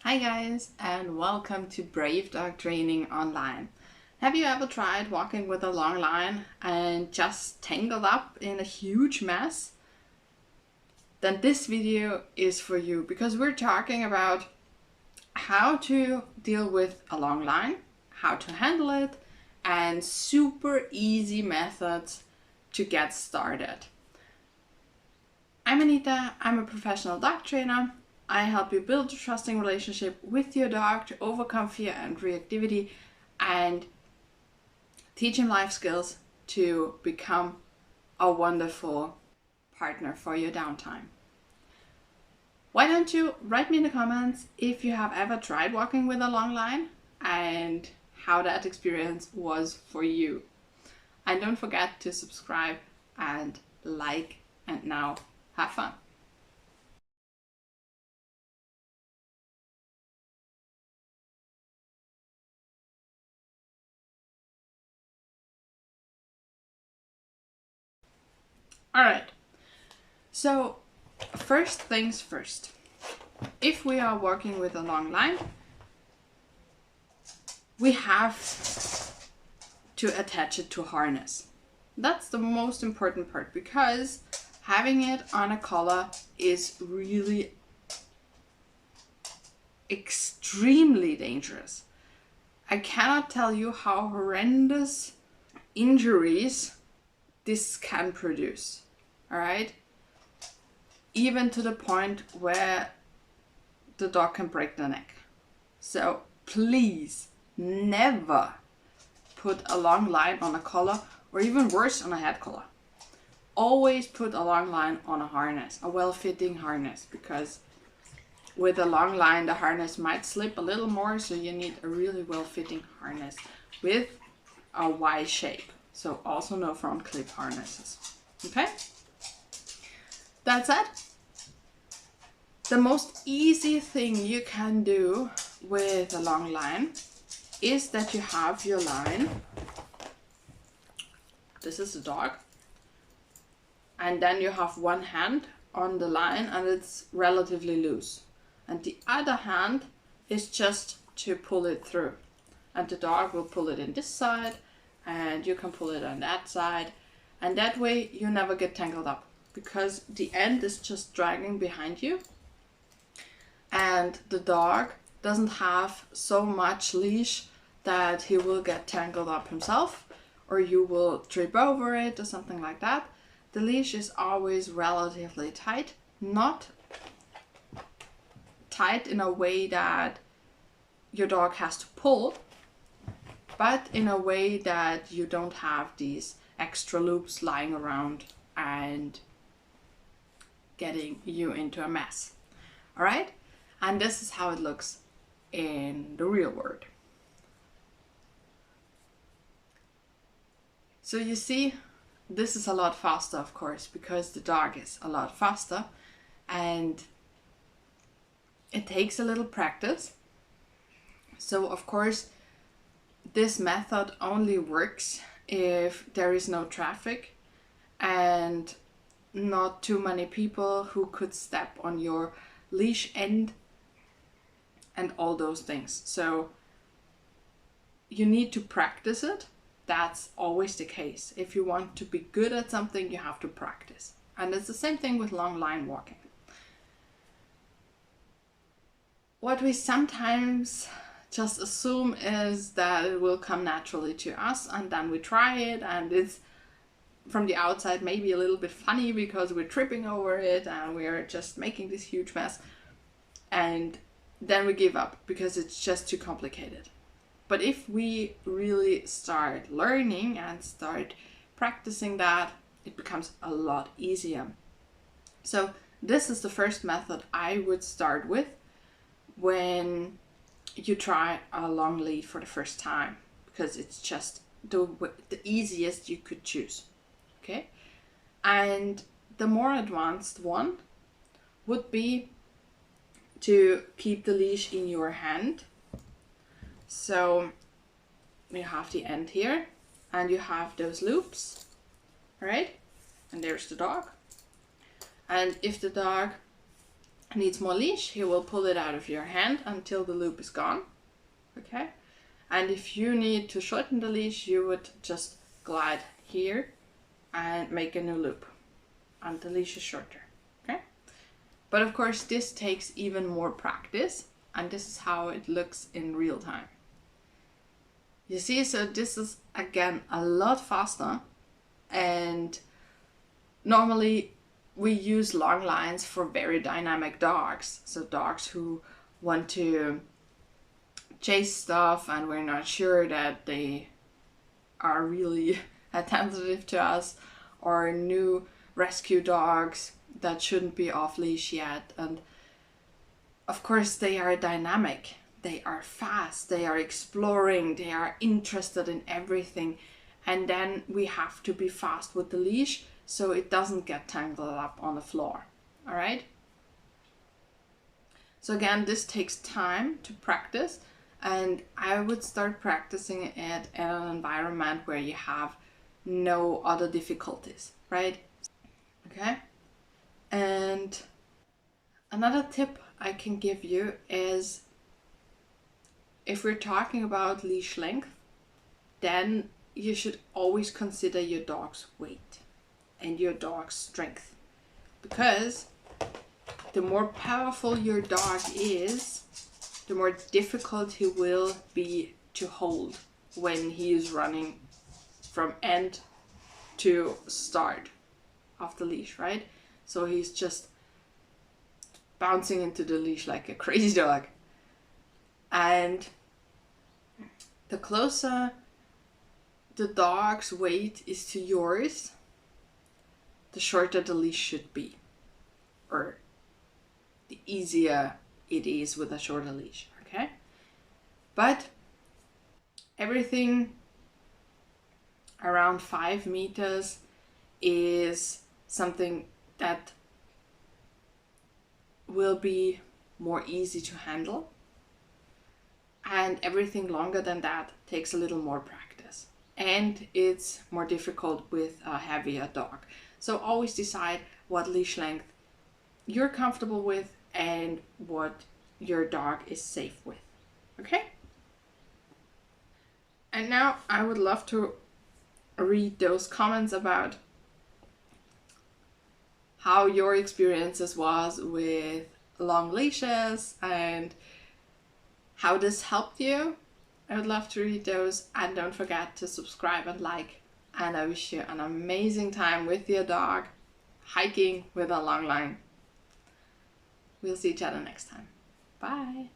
Hi guys, and welcome to Brave Dog Training Online. Have you ever tried walking with a long line and just tangled up in a huge mess? Then this video is for you because we're talking about how to deal with a long line, how to handle it, and super easy methods to get started. I'm Anita, I'm a professional dog trainer. I help you build a trusting relationship with your dog to overcome fear and reactivity and teach him life skills to become a wonderful partner for your downtime. Why don't you write me in the comments if you have ever tried walking with a long line and how that experience was for you. And don't forget to subscribe and like, and now have fun. All right, so first things first. If we are working with a long line, we have to attach it to a harness. That's the most important part because having it on a collar is really extremely dangerous. I cannot tell you how horrendous injuries this can produce. All right, even to the point where the dog can break the neck. So please never put a long line on a collar, or even worse, on a head collar. Always put a long line on a harness, a well-fitting harness, because with a long line the harness might slip a little more, so you need a really well-fitting harness with a Y shape. So also no front clip harnesses. Okay? That's it. The most easy thing you can do with a long line is that you have your line. This is the dog. And then you have one hand on the line and it's relatively loose. And the other hand is just to pull it through. And the dog will pull it in this side and you can pull it on that side. And that way you never get tangled up because the end is just dragging behind you. And the dog doesn't have so much leash that he will get tangled up himself or you will trip over it or something like that. The leash is always relatively tight, not tight in a way that your dog has to pull, but in a way that you don't have these extra loops lying around and getting you into a mess. All right? And this is how it looks in the real world. So you see, this is a lot faster, of course, because the dog is a lot faster and it takes a little practice. So of course, this method only works if there is no traffic and not too many people who could step on your leash end and all those things. So you need to practice it. That's always the case. If you want to be good at something, you have to practice. And it's the same thing with long line walking. What we sometimes just assume is that it will come naturally to us, and then we try it and it's from the outside maybe a little bit funny because we're tripping over it and we're just making this huge mess, and then we give up because it's just too complicated. But if we really start learning and start practicing that, it becomes a lot easier. So this is the first method I would start with when you try a long lead for the first time, because it's just the easiest you could choose. Okay? And the more advanced one would be to keep the leash in your hand. So you have the end here and you have those loops, right? And there's the dog. And if the dog needs more leash, you will pull it out of your hand until the loop is gone. Okay? And if you need to shorten the leash, you would just glide here and make a new loop, and the leash is shorter. Okay? But of course, this takes even more practice, and this is how it looks in real time. You see, so this is again a lot faster, and normally we use long lines for very dynamic dogs. So dogs who want to chase stuff and we're not sure that they are really attentive to us, or new rescue dogs that shouldn't be off leash yet. And of course they are dynamic, they are fast, they are exploring, they are interested in everything, and then we have to be fast with the leash so it doesn't get tangled up on the floor. All right, so again, this takes time to practice, and I would start practicing it in an environment where you have no other difficulties, right? Okay. And another tip I can give you is, if we're talking about leash length, then you should always consider your dog's weight and your dog's strength, because the more powerful your dog is, the more difficult he will be to hold when he is running from end to start of the leash, right? So he's just bouncing into the leash like a crazy dog. And the closer the dog's weight is to yours, the shorter the leash should be, or the easier it is with a shorter leash, okay? But everything around 5 meters is something that will be more easy to handle, and everything longer than that takes a little more practice, and it's more difficult with a heavier dog. So always decide what leash length you're comfortable with and what your dog is safe with. Okay? And now I would love to read those comments about how your experiences was with long leashes and how this helped you. I would love to read those, and don't forget to subscribe and like, and I wish you an amazing time with your dog hiking with a long line. We'll see each other next time. Bye.